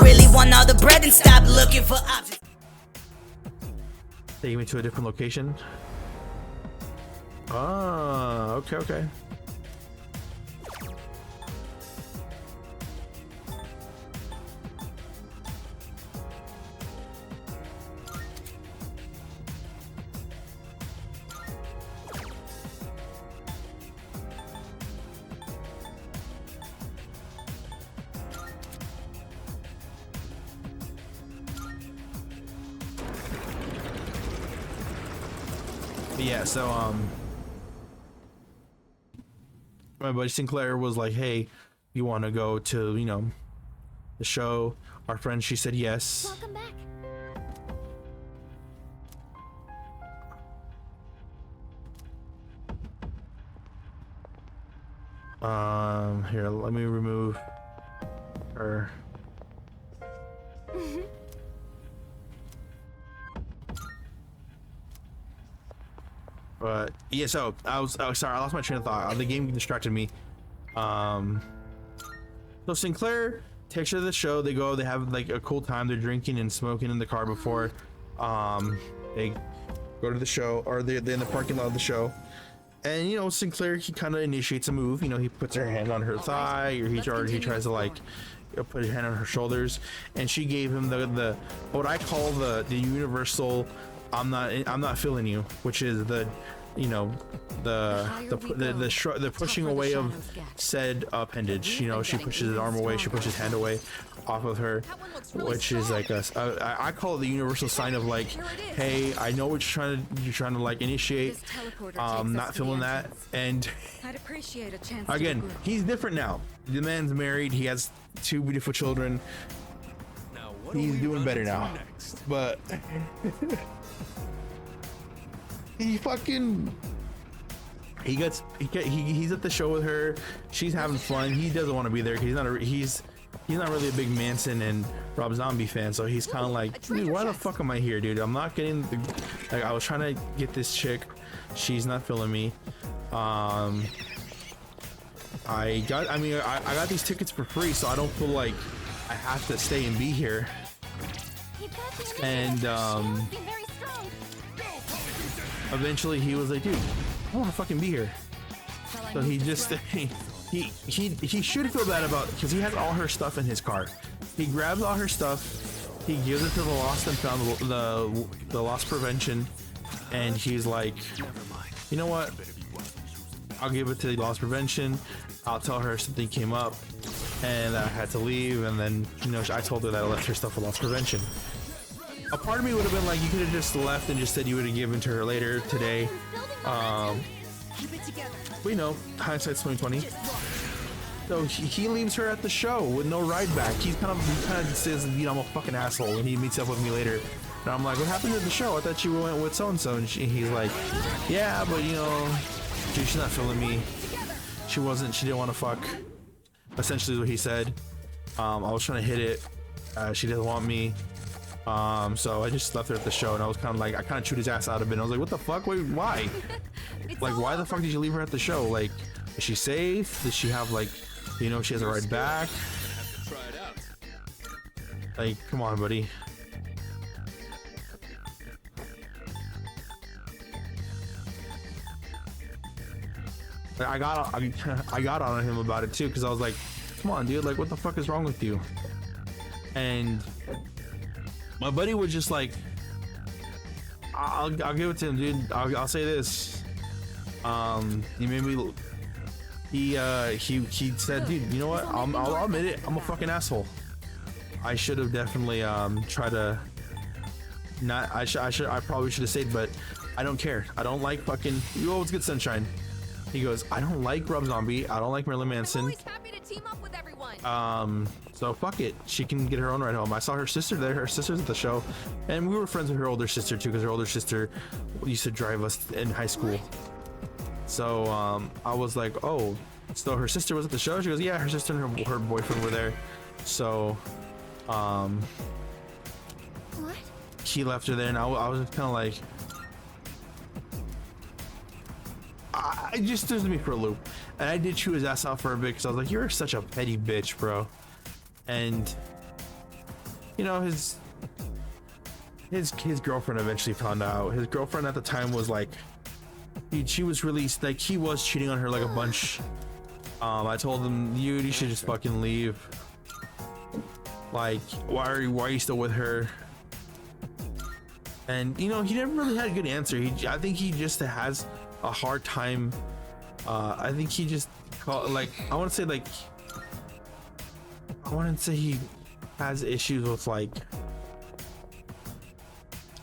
really want all the bread and stop looking for options. Take me to a different location. Ah, okay. Yeah, so my buddy Sinclair was like, hey, you want to go to, you know, the show? Our friend, she said yes. Welcome back. Here, let me remove her. But yeah, so I was sorry, I lost my train of thought. The game distracted me. So Sinclair takes her to the show. They go, they have like a cool time. They're drinking and smoking in the car before they go to the show, or they're in the parking lot of the show. And you know, Sinclair, he kind of initiates a move. You know, he puts her hand on her thigh, or he tries to like, you know, put his hand on her shoulders, and she gave him the what I call the universal I'm not feeling you, which is the, you know, the pushing away of said appendage. You know, she pushes his arm away, she pushes his hand away off of her, which is like I call it the universal sign of like, hey, I know what you're trying to like initiate. Not feeling that. And I'd appreciate a chance again, he's different now. The man's married, he has 2 beautiful children. He's doing better now, but he's at the show with her. She's having fun. He doesn't want to be there because he's not really a big Manson and Rob Zombie fan, so he's kind of like, dude, why the fuck am I here, dude? I'm not getting like, I was trying to get this chick, she's not feeling me. I got these tickets for free, so I don't feel like I have to stay and be here. And eventually he was like, dude, I want to fucking be here. So he just he should feel bad about, because he has all her stuff in his car. He grabs all her stuff, he gives it to the lost and found, the lost prevention, and he's like, you know what, I'll give it to the lost prevention. I'll tell her something came up and I had to leave, and then, you know, I told her that I left her stuff for lost prevention. A part of me would have been like, you could have just left and just said you would have given to her later today. But you know, hindsight's 2020. So he leaves her at the show with no ride back. He kind of says, you know, I'm a fucking asshole, and he meets up with me later. And I'm like, what happened at the show? I thought you went with so and so. And he's like, yeah, but you know, she's not feeling me. She didn't want to fuck. Essentially, is what he said. I was trying to hit it. She didn't want me. So I just left her at the show, and I was kind of like, I kind of chewed his ass out of it. I was like, what the fuck? Wait, why? Like, why the fuck did you leave her at the show? Like, is she safe? Does she have, like, you know, she has a ride back? Like, come on, buddy. I got on him about it too, because I was like, come on, dude, like, what the fuck is wrong with you? And my buddy was just like, I'll give it to him, dude. I'll say this. He made me. He said, dude, you know what? I'll admit it. I'm a fucking asshole. I should have definitely tried to. Not. I probably should have stayed, but I don't care. I don't like fucking. Oh, it's good, sunshine. He goes, I don't like Rob Zombie. I don't like Marilyn Manson. I'm always happy to team up with everyone. So fuck it. She can get her own ride home. I saw her sister there. Her sister's at the show, and we were friends with her older sister too, because her older sister used to drive us in high school. So I was like, oh, so her sister was at the show? She goes, yeah, her sister and her boyfriend were there. So What? he left her there, and I was kind of like, I just threw me for a loop, and I did chew his ass out for a bit, because I was like, you're such a petty bitch, bro. And you know, his girlfriend eventually found out. His girlfriend at the time was like, she was really like, he was cheating on her like a bunch. I told him, you should just fucking leave. Like, why are you still with her? And you know, he never really had a good answer. I think he just has a hard time. I think he just like, I want to say he has issues with like,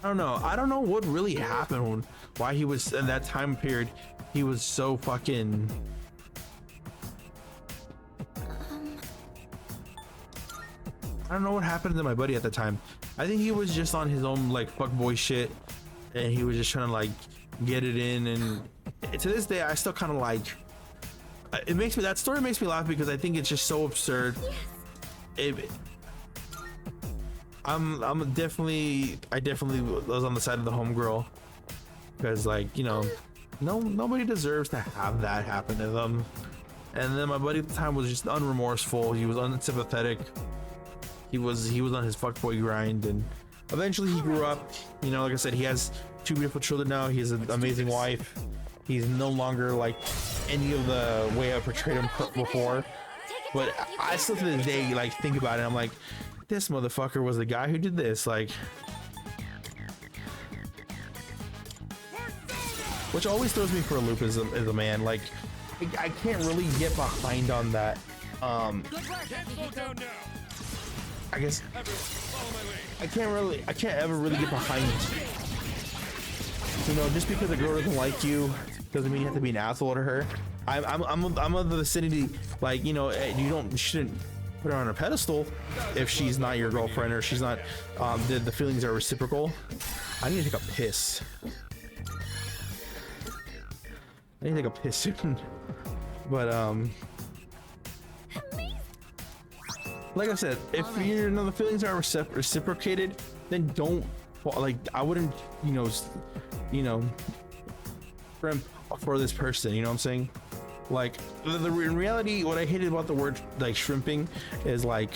I don't know what really happened, why he was in that time period. He was so fucking. I don't know what happened to my buddy at the time. I think he was just on his own like fuckboy shit, and he was just trying to like get it in. And to this day, I still kind of like. That story makes me laugh because I think it's just so absurd. I definitely was on the side of the homegirl, because like, you know, nobody deserves to have that happen to them. And then my buddy at the time was just unremorseful. He was unsympathetic. He was on his fuckboy grind, and eventually he grew up. You know, like I said, he has 2 beautiful children now. He has an amazing wife. He's no longer like any of the way I portrayed him before. But I still to this day like think about it. I'm like, this motherfucker was the guy who did this. Like, which always throws me for a loop as a man. Like, I can't really get behind on that. I guess I can't ever really get behind, you know, just because a girl doesn't like you doesn't mean you have to be an asshole to her. I'm of the vicinity, like, you know, you shouldn't put her on a pedestal if she's not your girlfriend, or she's not the feelings are reciprocal. I need to take a piss. Soon. But like I said, if you know the feelings are reciprocated, then don't, like, I wouldn't, you know, shrimp for this person, you know what I'm saying? Like, in reality, what I hated about the word like shrimping is like,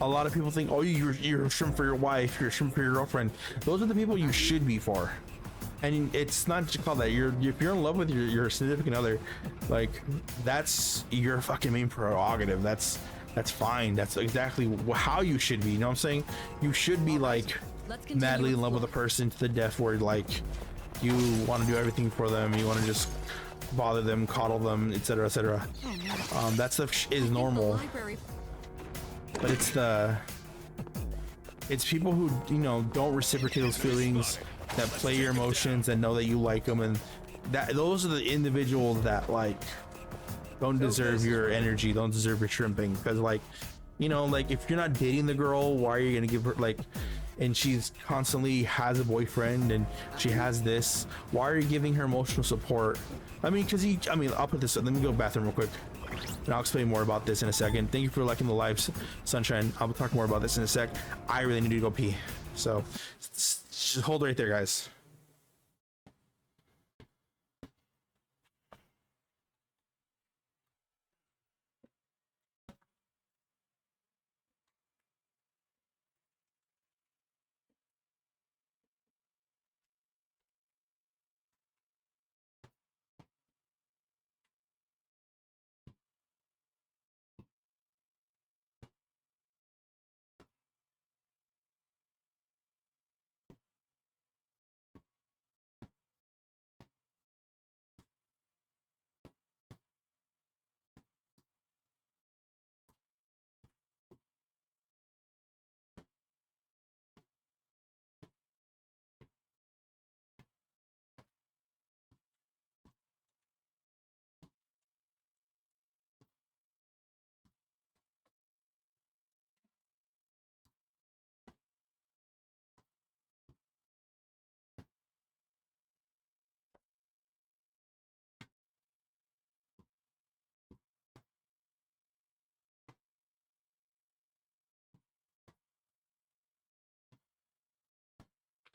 a lot of people think, oh, you're a shrimp for your wife, you're a shrimp for your girlfriend. Those are the people you should be for. And it's not just called that. If you're in love with your significant other, like, that's your fucking main prerogative. That's fine. That's exactly how you should be. You know what I'm saying? You should be like madly in love with a person to the death where like you want to do everything for them. You want to just bother them, coddle them, etc., etc. That stuff is normal. But it's people who, you know, don't reciprocate those feelings, that play your emotions and know that you like them, and those are the individuals that like don't deserve your energy, don't deserve your shrimping. Because like, you know, like, if you're not dating the girl, why are you gonna give her like, and she's constantly has a boyfriend and she has this, why are you giving her emotional support? I mean, I'll put this, let me go to the bathroom real quick and I'll explain more about this in a second. Thank you for liking the live, Sunshine. I'll talk more about this in a sec. I really need to go pee, so just hold right there, guys.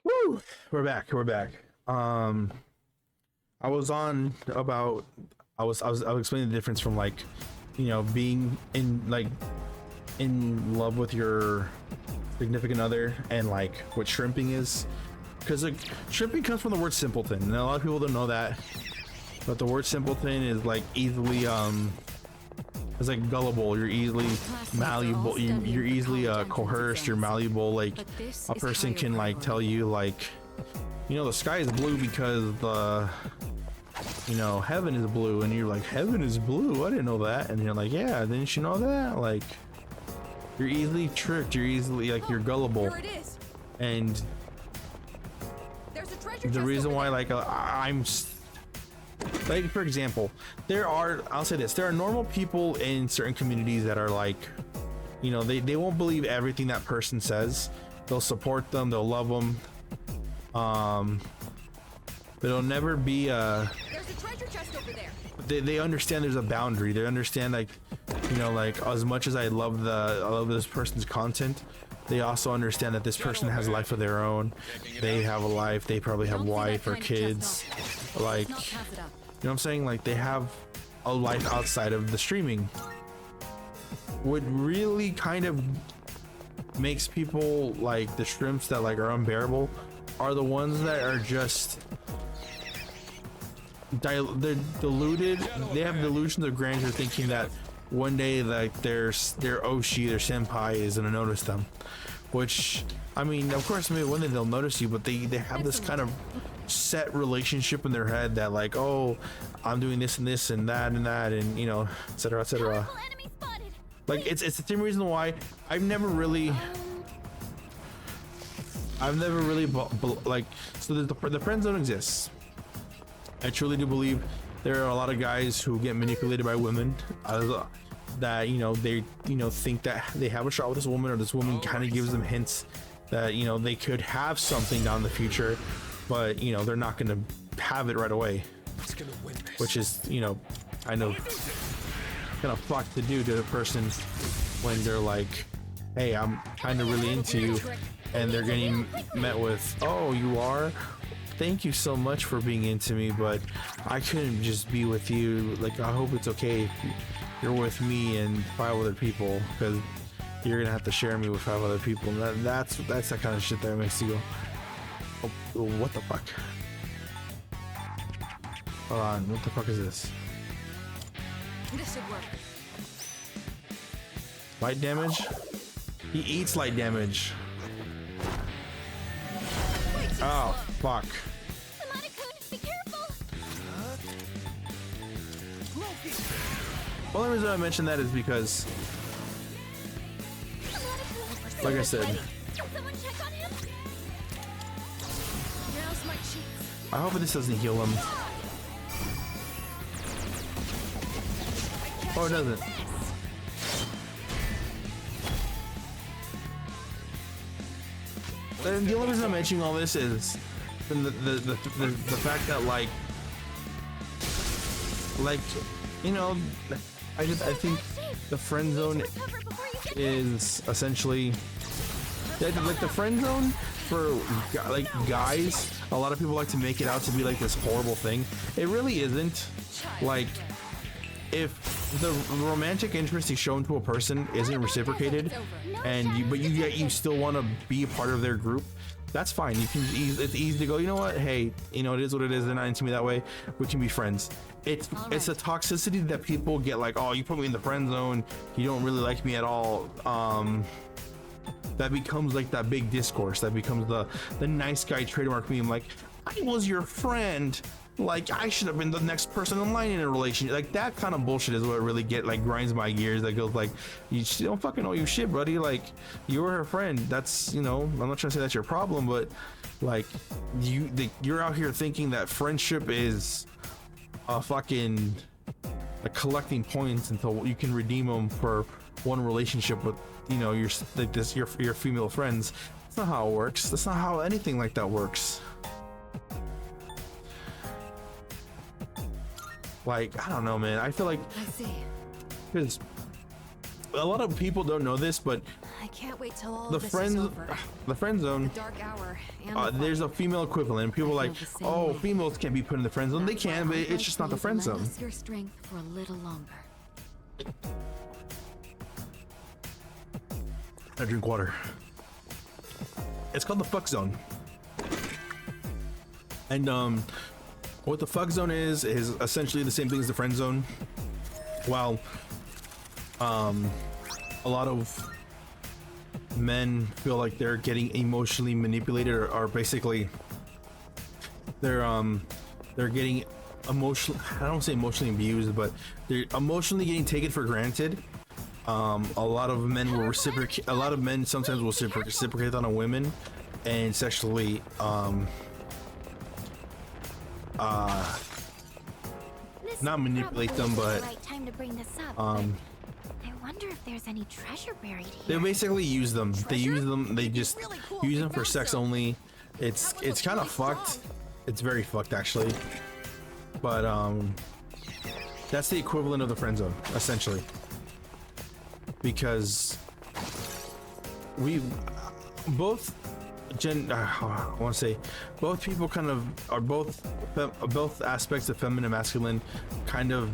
Woo! We're back. I was explaining the difference from, like, you know, being in love with your significant other and like what shrimping is, because like shrimping comes from the word simpleton, and a lot of people don't know that, but the word simpleton is like easily it's like gullible. You're easily malleable. You're easily coerced. You're malleable. Like a person can like tell you like, you know, the sky is blue because the, you know, heaven is blue, and you're like, heaven is blue? I didn't know that. And you're like, yeah, didn't you know that? Like, you're easily tricked. You're easily like, you're gullible. Here it is. And There's a treasure the chest reason over why there. like like for example, I'll say this, there are normal people in certain communities that are like, you know, they won't believe everything that person says. They'll support them, they'll love them, but it'll never be There's a treasure chest over there. they understand there's a boundary. They understand like, you know, like as much as I love this person's content, they also understand that this person has a life of their own. They have a life. They probably have wife or kids. Like, you know what I'm saying? Like they have a life outside of the streaming. What really kind of makes people like the shrimps that like are unbearable are the ones that are just they're deluded. They have delusions of grandeur, thinking that one day like their Oshi, their senpai is gonna notice them, which I mean, of course maybe one day they'll notice you, but they have this kind of set relationship in their head that like, oh, I'm doing this and this and that and you know, etc etc. Like it's the same reason why I've never really like, so the friend zone exists. I truly do believe there are a lot of guys who get manipulated by women, that, you know, they, you know, think that they have a shot with this woman, or this woman kind of gives them hints that, you know, they could have something down the future, but, you know, they're not going to have it right away, which is, you know, kind of fucked to do to a person when they're like, hey, I'm kind of really into you, and they're getting met with, oh, you are? Thank you so much for being into me, but I couldn't just be with you. Like, I hope it's okay if you're with me and 5 other people, because you're gonna have to share me with 5 other people. And that's that kind of shit that makes you go, oh, what the fuck? Hold on, what the fuck is this? This should work. Light damage? He eats light damage. Oh, fuck. Be careful. Well, the reason I mentioned that is because, like I said, I hope this doesn't heal him. Oh, it doesn't. And the only reason I'm mentioning all this is the fact that like you know, I think the friend zone is essentially like the friend zone for like guys. A lot of people like to make it out to be like this horrible thing. It really isn't. Like, if the romantic interest is shown to a person isn't reciprocated, and you still want to be a part of their group, that's fine. You can it's easy to go, you know what, hey, you know, it is what it is, they're not into me that way, we can be friends. It's a toxicity that people get, like, oh, you put me in the friend zone, you don't really like me at all. That becomes like that big discourse, that becomes the nice guy trademark meme, like, I was your friend, like I should have been the next person in line in a relationship. Like, that kind of bullshit is what really grinds my gears. That goes like, you don't fucking know you shit, buddy. Like, you were her friend. That's, you know, I'm not trying to say that's your problem, but like, you're out here thinking that friendship is a fucking like collecting points until you can redeem them for one relationship with, you know, your female friends. That's not how it works. That's not how anything like that works. Like, I don't know, man. I feel like, I see. because a lot of people don't know this, but I can't wait till all the of this is over. friend zone, The dark hour. And there's a female equivalent. People are like, oh, females can't be put in the friend zone. They can, but it's just not the friend zone. Lend us your strength for a little longer. I drink water. it's called the fuck zone. And what the fuck zone is essentially the same thing as the friend zone. While a lot of men feel like they're getting emotionally manipulated, or basically they're getting emotional, I don't say emotionally abused, but they're emotionally getting taken for granted. A lot of men will reciprocate. A lot of men sometimes will reciprocate on a women and sexually not manipulate them, but I wonder if there's any treasure buried here. they basically use them. They use them. They just use them for sex only. It's kind of fucked. It's very fucked actually. But that's the equivalent of the friend zone essentially, because we both I want to say both people kind of are both aspects of feminine and masculine kind of,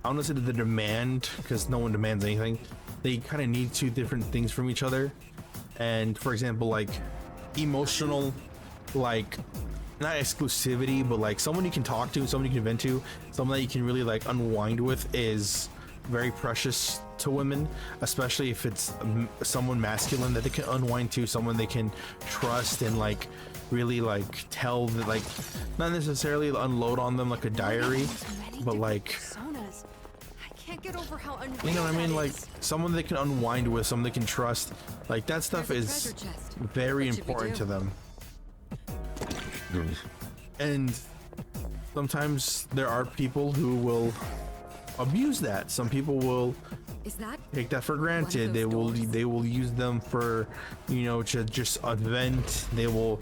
I don't want to say the demand, because no one demands anything. They kind of need two different things from each other. And for example, like emotional, like not exclusivity, but like someone you can talk to, someone you can vent to, someone that you can really like unwind with is very precious to women, especially if it's someone masculine that they can unwind to, someone they can trust and like really like tell that, like not necessarily unload on them like a diary, but like, Get over how you know what I mean, like someone they can unwind with, someone they can trust, like that stuff is very important to them. And sometimes there are people who will abuse that. Some people will take that for granted. They will use them for, you know, to just a vent. They will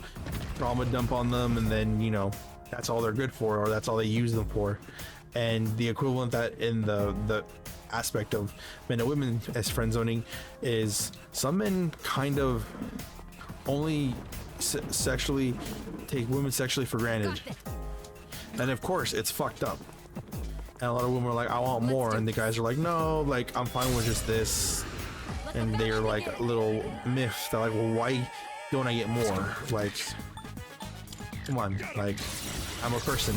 trauma dump on them, and then, you know, that's all they're good for, or that's all they use them for. And the equivalent that in the aspect of men and women as friend zoning is some men kind of only sexually take women sexually for granted, and of course it's fucked up. And a lot of women are like, I want more, and the guys are like, no, like I'm fine with just this. And they're like a little miffed. They're like, well, why don't I get more? Like, come on, like I'm a person.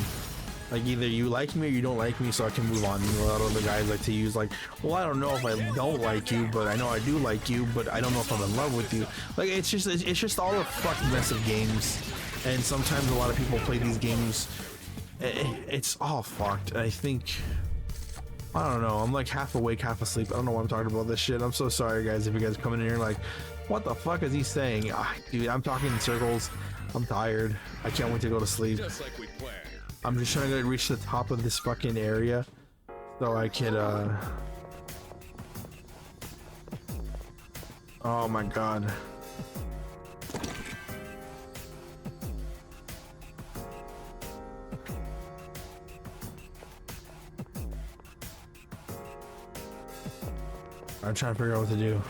Like either you like me or you don't like me, so I can move on. You know, a lot of the guys like to use like, well, I don't know if I don't like you, but I know I do like you, but I don't know if I'm in love with you. Like it's just all a fucking mess of games, and sometimes a lot of people play these games. It's all fucked. I think, I don't know, I'm like half awake, half asleep. I don't know why I'm talking about this shit. I'm so sorry, guys, if you guys coming in here like, what the fuck is he saying? Dude, I'm talking in circles. I'm tired. I can't wait to go to sleep. Just like we planned. I'm just trying to reach the top of this fucking area so I could oh my god. I'm trying to figure out what to do.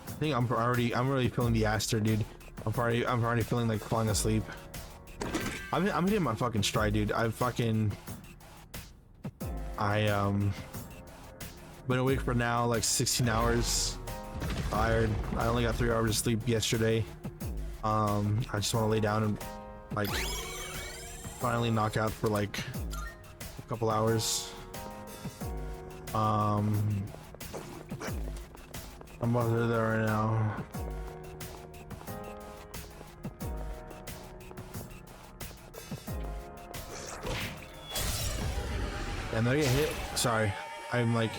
I think I'm really feeling the aster, dude. I'm already feeling like falling asleep. I'm hitting my fucking stride, dude. Been awake for now like 16 hours. Tired. I only got 3 hours of sleep yesterday. I just want to lay down and like finally knock out for like a couple hours. I'm about to do that right now. And then I get hit. Sorry, I'm like,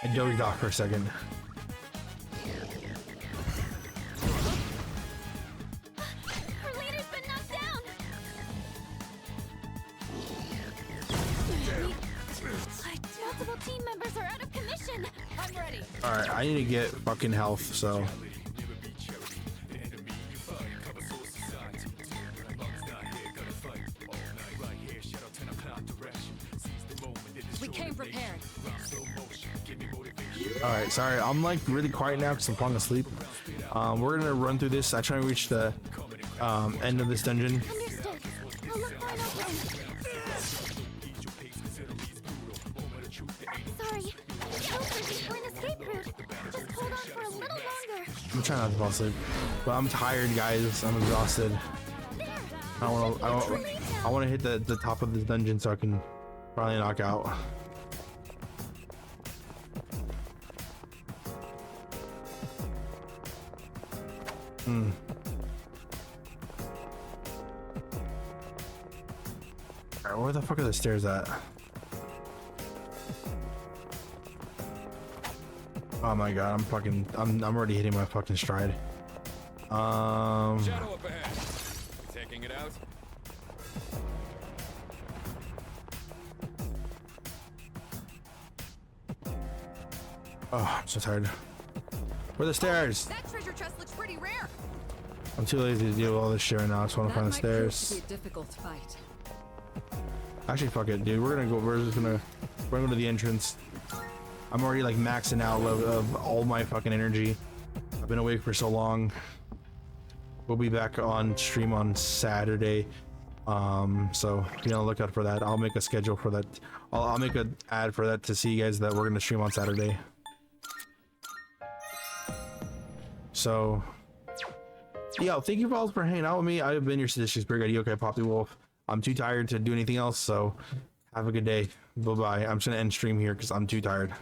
I dozed off for a second. Our leader's been knocked down. Multiple team members are out of commission. I'm ready. All right, I need to get fucking health. So. We came prepared. All right, sorry, I'm like really quiet now because I'm falling asleep. We're gonna run through this. I try to reach the end of this dungeon. Understood. I'll look for an opening. Sorry. We're an escape route. Just hold on I'm trying not to fall asleep, but I'm tired, guys. I'm exhausted. I want to hit the top of this dungeon so I can finally knock out. Alright, where the fuck are the stairs at? Oh my god, I'm already hitting my fucking stride. Shadow up ahead. Taking it out. Oh, I'm so tired. Where are the stairs? That treasure chest looks pretty rare. I'm too lazy to deal with all this shit right now. I just want to find the stairs. Be a difficult fight. Actually, fuck it, dude. We're gonna go to the entrance. I'm already like maxing out of all my fucking energy. I've been awake for so long. We'll be back on stream on Saturday. So be on the lookout for that. I'll make a schedule for that. I'll make an ad for that to see you guys that we're gonna stream on Saturday. So yeah, thank you all for hanging out with me. I've been your sadistic spirit guide, okay, Papiwolf. I'm too tired to do anything else, so have a good day. Bye bye. I'm just gonna end stream here because I'm too tired.